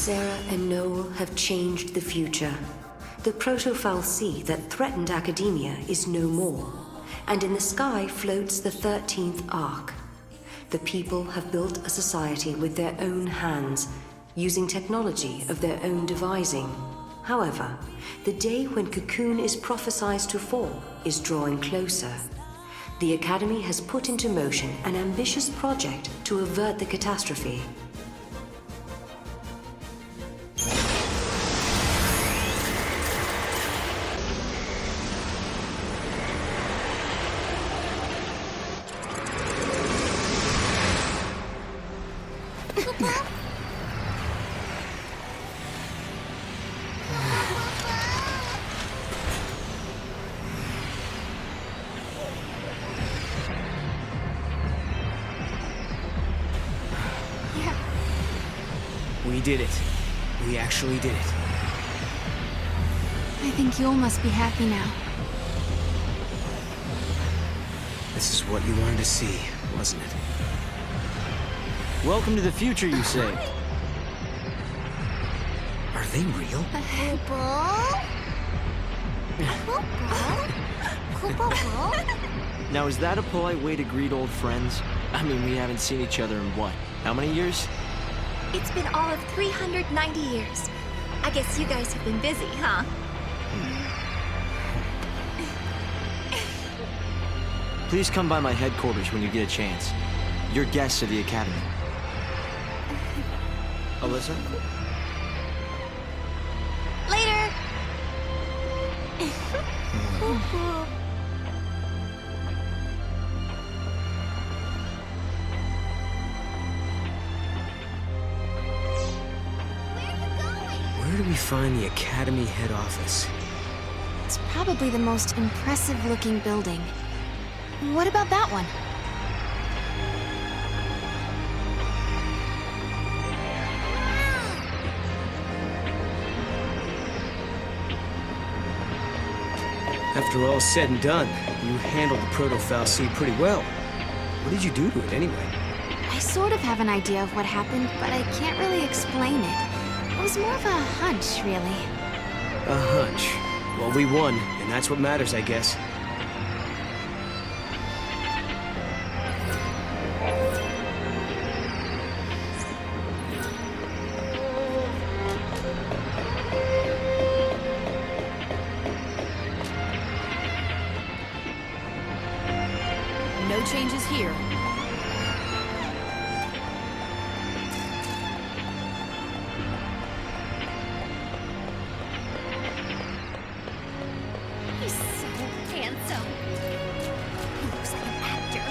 Sarah and Noel have changed the future. The protofoul sea that threatened academia is no more, and in the sky floats the 13th Ark. The people have built a society with their own hands, using technology of their own devising. However, the day when Cocoon is prophesied to fall is drawing closer. The Academy has put into motion an ambitious project to avert the catastrophe. We did it. We actually did it. I think Yule must be happy now. This is what you wanted to see, wasn't it? Welcome to the future, you say. Are they real? Now, is that a polite way to greet old friends? I mean, we haven't seen each other in what? How many years? It's been all of 390 years. I guess you guys have been busy, huh? Please come by my headquarters when you get a chance. You're guests of the Academy. Alyssa? Later! Where do we find the Academy head office? It's probably the most impressive-looking building. What about that one? After all's said and done, you handled the protofoul sea pretty well. What did you do to it anyway? I sort of have an idea of what happened, but I can't really explain it. It was more of a hunch, really. A hunch. Well, we won, and that's what matters, I guess. No changes here. He's so handsome. He looks like an actor.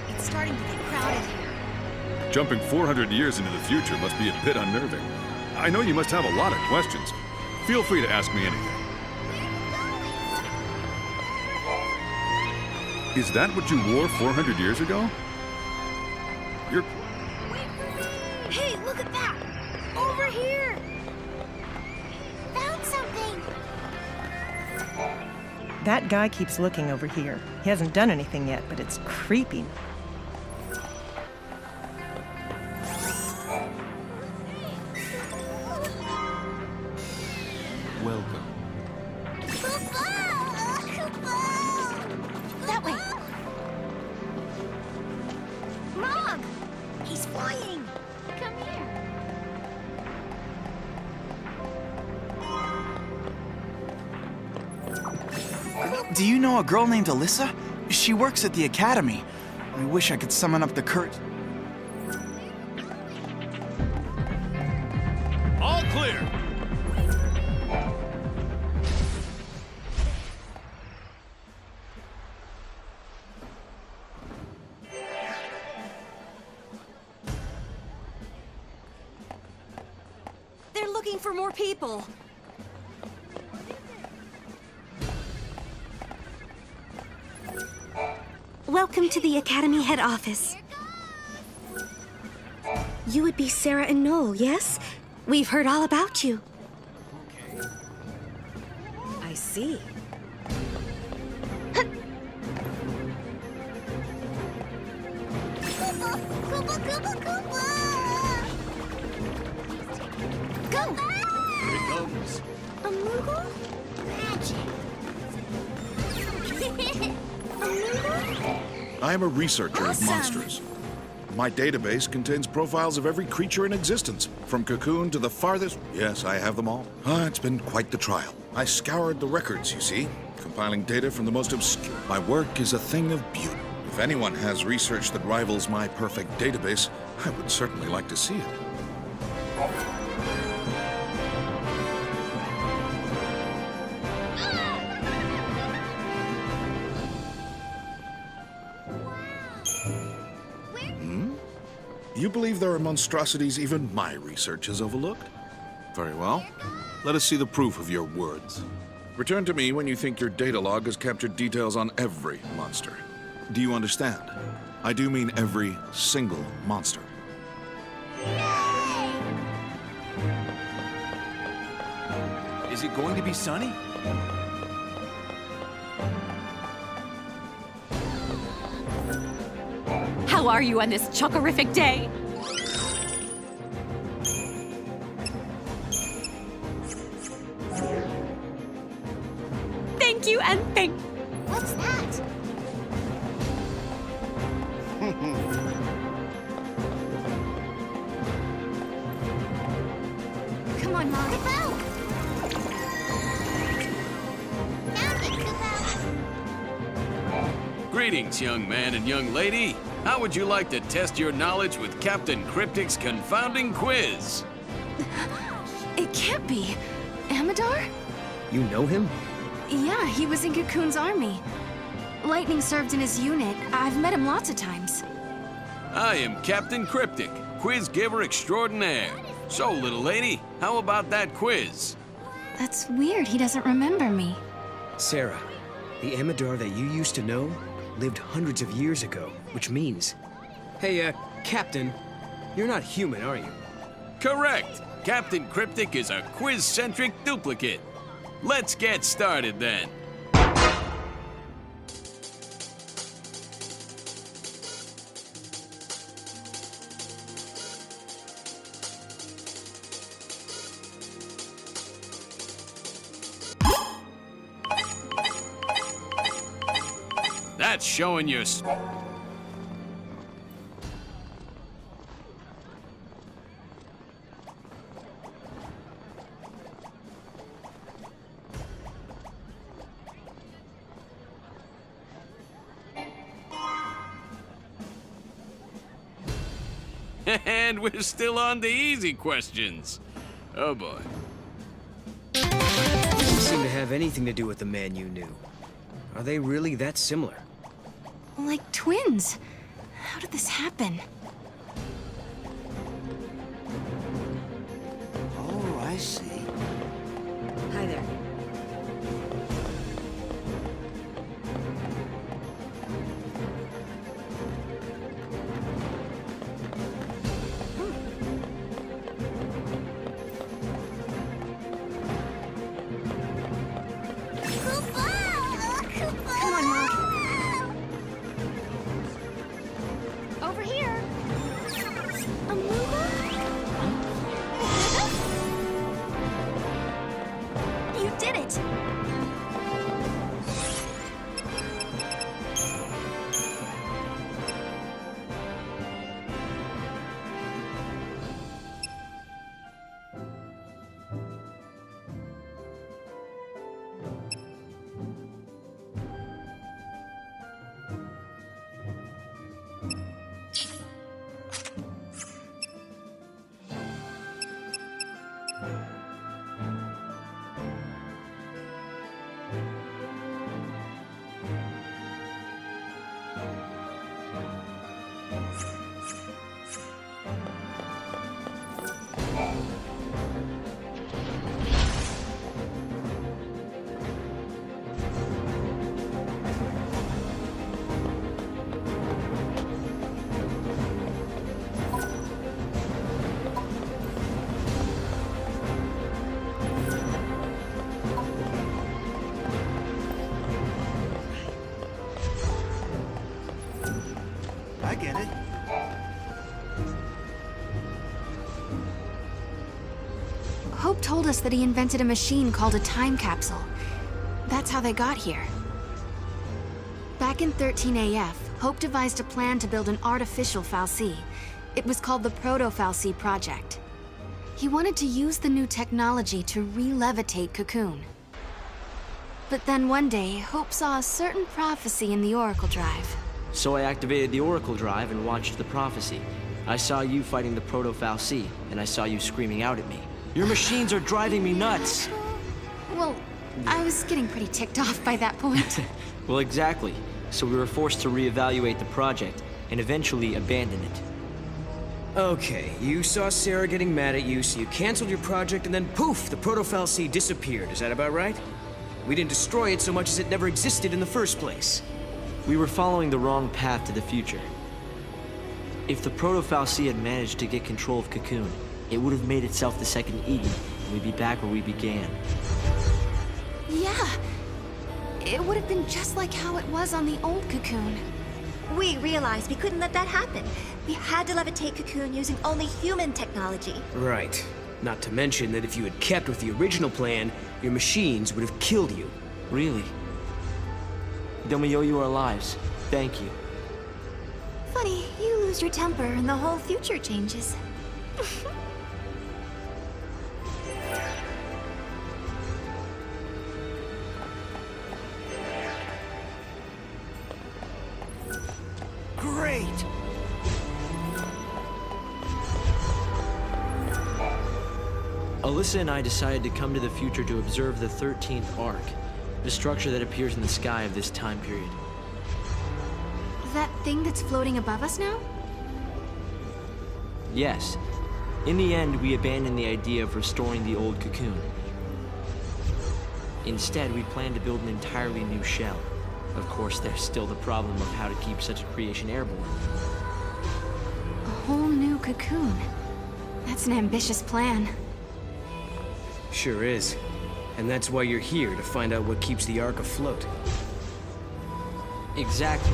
It's starting to get crowded here. Jumping 400 years into the future must be a bit unnerving. I know you must have a lot of questions. Feel free to ask me anything. Is that what you wore 400 years ago? You're... Hey, look at that! Over here! Found something! That guy keeps looking over here. He hasn't done anything yet, but it's creepy. Welcome. That way! Mom! He's flying! Come here! Do you know a girl named Alyssa? She works at the Academy. I wish I could summon up the courage. All clear! looking for more people. Welcome to the Academy head office. You would be Sarah and Noel, yes? We've heard all about you. I see. Go! Here it comes. A Moogle? I am a researcher Awesome. of monsters. My database contains profiles of every creature in existence, from Cocoon to the farthest... Yes, I have them all. It's been quite the trial. I scoured the records, you see, compiling data from the most obscure. My work is a thing of beauty. If anyone has research that rivals my perfect database, I would certainly like to see it. You believe there are monstrosities even my research has overlooked? Very well. Let us see the proof of your words. Return to me when you think your data log has captured details on every monster. Do you understand? I do mean every single monster. Is it going to be sunny? How are you on this chockerific day? Thank you and thank... What's that? Come on, Mom. Greetings, young man and young lady. How would you like to test your knowledge with Captain Cryptic's confounding quiz? It can't be. Amador? You know him? Yeah, he was in Cocoon's army. Lightning served in his unit. I've met him lots of times. I am Captain Cryptic, quiz giver extraordinaire. So, little lady, how about that quiz? That's weird. He doesn't remember me. Sarah, the Amador that you used to know lived hundreds of years ago, which means... Hey, Captain, you're not human, are you? Correct. Captain Cryptic is a quiz-centric duplicate. Let's get started then. That's showing your... And we're still on the easy questions. Oh boy. Doesn't seem to have anything to do with the man you knew. Are they really that similar? Like twins. How did this happen? Oh, I see. Hi there. Come on, Mom. Over here. A Moogle? You get it. Hope told us that he invented a machine called a time capsule. That's how they got here. Back in 13AF, Hope devised a plan to build an artificial fal'Cie. It was called the Proto-fal'Cie Project. He wanted to use the new technology to re-levitate Cocoon. But then one day, Hope saw a certain prophecy in the Oracle Drive. So I activated the Oracle Drive and watched the prophecy. I saw you fighting the Proto-fal'Cie, and I saw you screaming out at me. Your machines are driving me nuts! Well, I was getting pretty ticked off by that point. Well, exactly. So we were forced to reevaluate the project, and eventually abandon it. Okay, you saw Sarah getting mad at you, so you canceled your project, and then poof, the Proto-fal'Cie disappeared. Is that about right? We didn't destroy it so much as it never existed in the first place. We were following the wrong path to the future. If the Proto-fal'Cie had managed to get control of Cocoon, it would have made itself the second Eden, and we'd be back where we began. Yeah. It would have been just like how it was on the old Cocoon. We realized we couldn't let that happen. We had to levitate Cocoon using only human technology. Right. Not to mention that if you had kept with the original plan, your machines would have killed you. Really? Then we owe you our lives. Thank you. Funny, you lose your temper and the whole future changes. Great! Alyssa and I decided to come to the future to observe the 13th Arc, the structure that appears in the sky of this time period. That thing that's floating above us now? Yes. In the end, we abandoned the idea of restoring the old Cocoon. Instead, we planned to build an entirely new shell. Of course, there's still the problem of how to keep such a creation airborne. A whole new Cocoon. That's an ambitious plan. Sure is. And that's why you're here, to find out what keeps the Ark afloat. Exactly.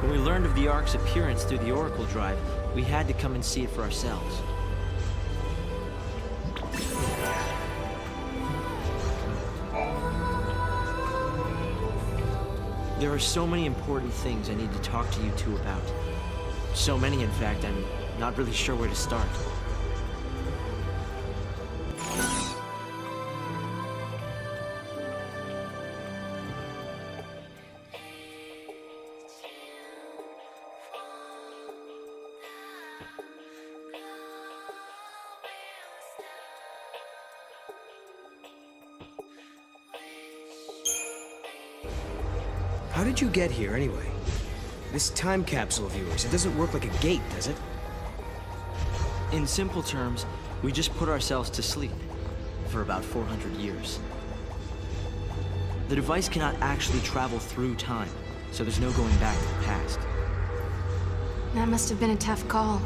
When we learned of the Ark's appearance through the Oracle Drive, we had to come and see it for ourselves. There are so many important things I need to talk to you two about. So many, in fact, I'm not really sure where to start. How did you get here, anyway? This time capsule of yours, it doesn't work like a gate, does it? In simple terms, we just put ourselves to sleep for about 400 years. The device cannot actually travel through time, so there's no going back to the past. That must have been a tough call.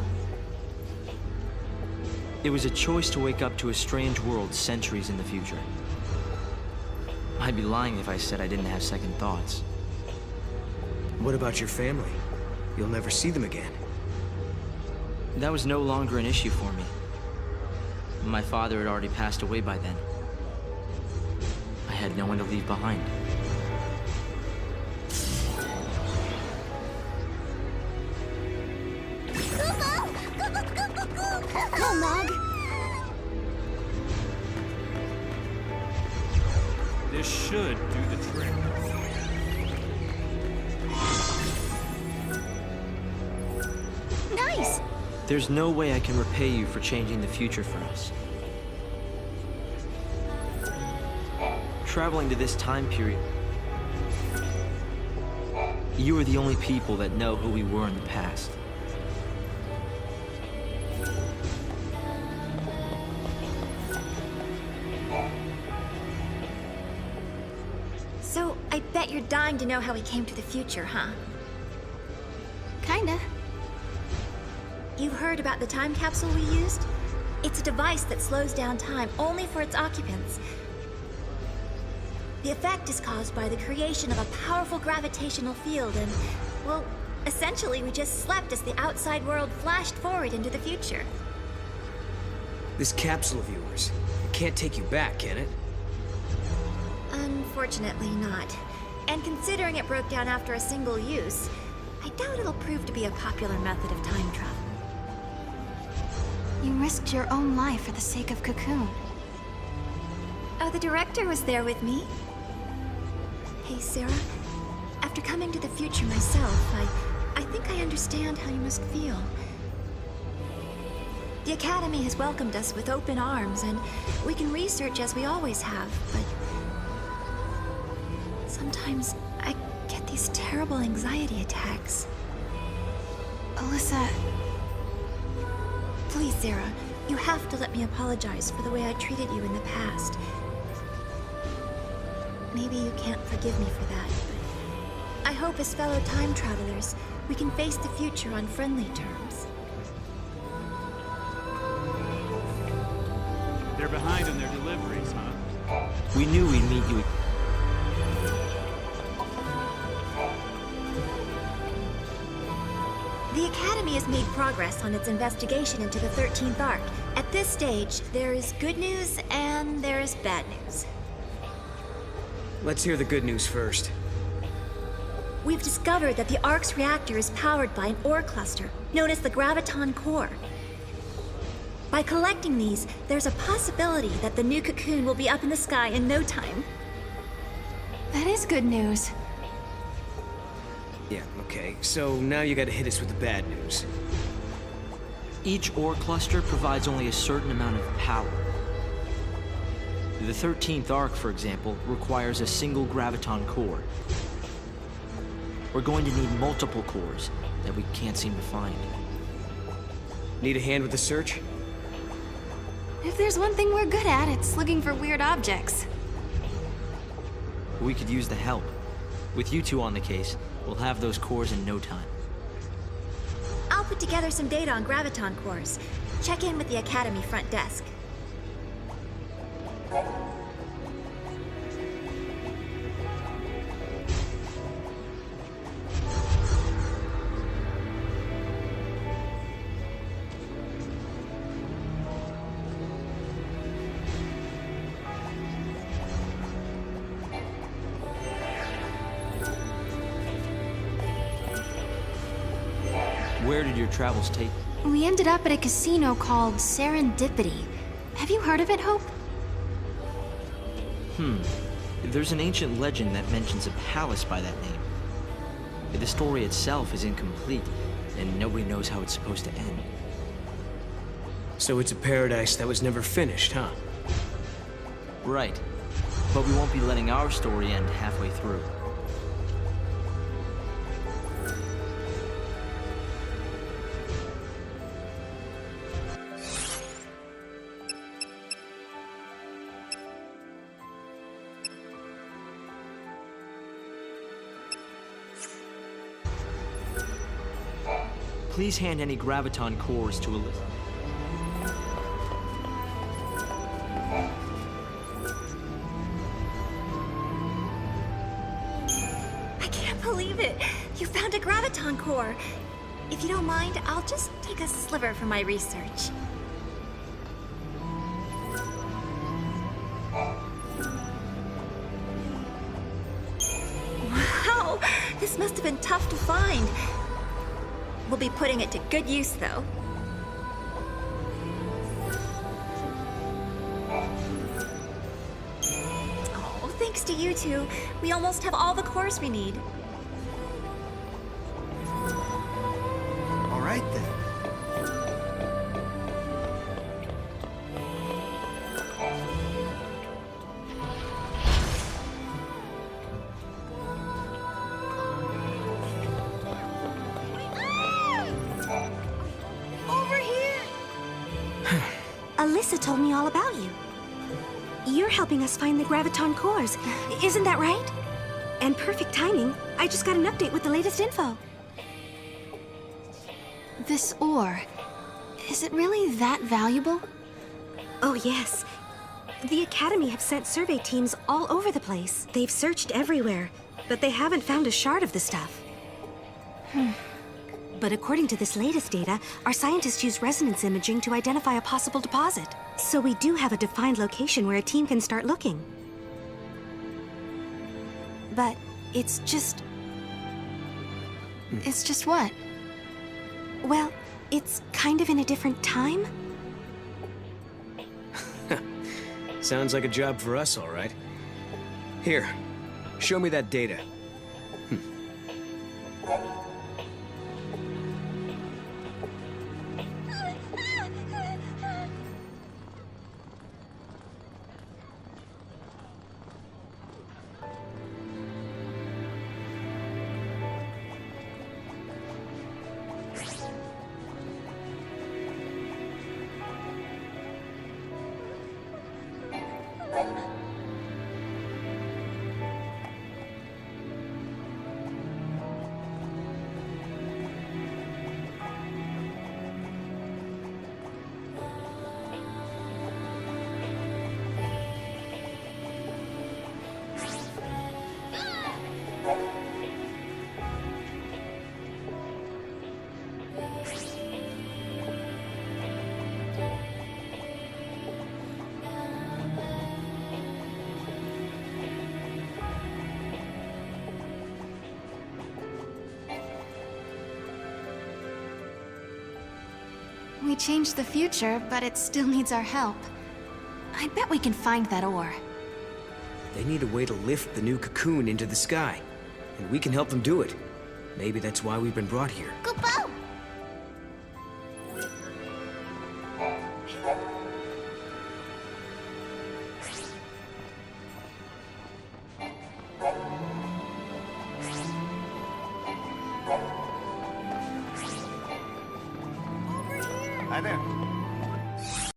It was a choice to wake up to a strange world centuries in the future. I'd be lying if I said I didn't have second thoughts. What about your family? You'll never see them again. That was no longer an issue for me. My father had already passed away by then. I had no one to leave behind. Go, Mog! This should do the trick. Nice! There's no way I can repay you for changing the future for us. Traveling to this time period, you are the only people that know who we were in the past. So, I bet you're dying to know how we came to the future, huh? Kinda. You've heard about the time capsule we used? It's a device that slows down time only for its occupants. The effect is caused by the creation of a powerful gravitational field and, well, Essentially, we just slept as the outside world flashed forward into the future. This capsule of yours, it can't take you back, can it? Unfortunately not. And considering it broke down after a single use, I doubt it'll prove to be a popular method of time travel. You risked your own life for the sake of Cocoon. Oh, the director was there with me. Hey, Sarah. After coming to the future myself, I think I understand how you must feel. The Academy has welcomed us with open arms, and we can research as we always have, but sometimes I get these terrible anxiety attacks. Alyssa... Please, Sarah, you have to let me apologize for the way I treated you in the past. Maybe you can't forgive me for that, but I hope as fellow time travelers, we can face the future on friendly terms. They're behind on their deliveries, huh? We knew we'd meet you. The Academy has made progress on its investigation into the 13th Arc. At this stage, there is good news and there is bad news. Let's hear the good news first. We've discovered that the Ark's reactor is powered by an ore cluster, known as the Graviton Core. By collecting these, there's a possibility that the new Cocoon will be up in the sky in no time. That is good news. Yeah, okay. So now you gotta hit us with the bad news. Each ore cluster provides only a certain amount of power. The 13th Arc, for example, requires a single Graviton Core. We're going to need multiple cores that we can't seem to find. Need a hand with the search? If there's one thing we're good at, it's looking for weird objects. We could use the help. With you two on the case, we'll have those cores in no time. I'll put together some data on Graviton Cores. Check in with the Academy front desk. Where did your travels take you? We ended up at a casino called Serendipity. Have you heard of it, Hope? There's an ancient legend that mentions a palace by that name. The story itself is incomplete, and nobody knows how it's supposed to end. So it's a paradise that was never finished, huh? Right. But we won't be letting our story end halfway through. Please hand any Graviton Cores to Alyssa. I can't believe it! You found a Graviton Core! If you don't mind, I'll just take a sliver for my research. Wow! This must have been tough to find. We'll be putting it to good use, though. Oh, thanks to you two, we almost have all the cores we need. All right, then. Alyssa told me all about you. You're helping us find the Graviton Cores, isn't that right? And perfect timing. I just got an update with the latest info. This ore, is it really that valuable? Oh, yes. The Academy have sent survey teams all over the place. They've searched everywhere, but they haven't found a shard of the stuff. But according to this latest data, our scientists use resonance imaging to identify a possible deposit. So we do have a defined location where a team can start looking. But it's just... It's just what? Well, it's kind of in a different time. Sounds like a job for us, all right. Here, show me that data. We changed the future, but it still needs our help. I bet we can find that ore. They need a way to lift the new cocoon into the sky, and we can help them do it. Maybe that's why we've been brought here. Kupo! Hi there.